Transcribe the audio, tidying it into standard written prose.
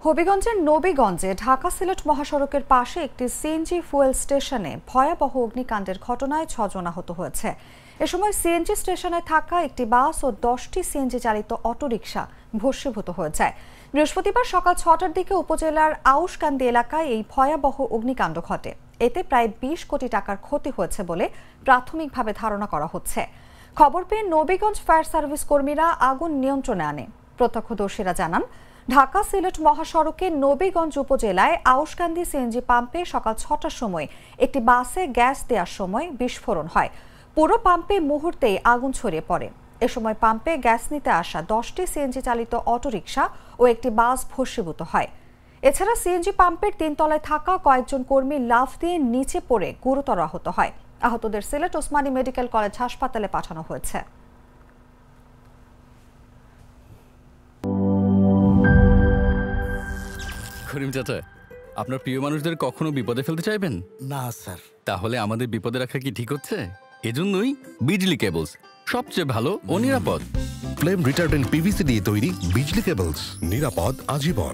হবিগঞ্জের নবীগঞ্জে ঢাকা সিলেট মহাসড়কের পাশে একটি সিএনজি ফুয়েল স্টেশনে ভয়াবহ অগ্নিকাণ্ডের ঘটনায় 6 জন আহত হয়েছে। এ সময় সিএনজি স্টেশনে থাকা একটি বাস ও 10টি সিএনজি চালিত অটোরিকশা ভস্মীভূত হয়ে যায়। বৃহস্পতিবার সকাল 6টার দিকে উপজেলার আউশকান্দি এলাকায় এই ভয়াবহ অগ্নিকাণ্ড ঘটে। এতে প্রায় 20 কোটি টাকার ক্ষতি হয়েছে বলে প্রাথমিকভাবে ধারণা করা হচ্ছে। খবর পেয়ে নবীগঞ্জ ফায়ার সার্ভিস কর্মীরা আগুন নিয়ন্ত্রণে আনে। প্রত্যক্ষদর্শীরা জানান, ঢাকা সিলেট মহাসড়কে নবীগঞ্জ উপজেলায় আউশকান্দি সিএনজি পাম্পে সকাল 6টার সময় একটি বাসে গ্যাস দেওয়ার সময় বিস্ফোরণ হয়। পুরো পাম্পে মুহূর্তেই আগুন ছড়িয়ে পড়ে। এ সময় পাম্পে গ্যাস নিতে আসা 10টি সিএনজি চালিত অটোরিকশা ও একটি বাস ভস্মীভূত হয়। এছাড়া সিএনজি পাম্পের 3 তলায় থাকা কয়েকজন কর্মী লাফ দিয়ে নিচে পড়ে গুরুতর আহত হয়। আহতদের সিলেট ওসমানী মেডিকেল কলেজ হাসপাতালে পাঠানো হয়েছে। করিম চাচা, আপনার প্রিয় মানুষদের কখনো বিপদে ফেলতে চাইবেন না স্যার। তাহলে আমাদের বিপদে রাখা কি ঠিক হচ্ছে? এজন্যই বিজলি কেবলস সবচেয়ে ভালো ও নিরাপদ। ফ্লেম রিটার্ডেন্ট পিভিসি দিয়ে তৈরি বিজলি কেবলস, নিরাপদ আজীবন।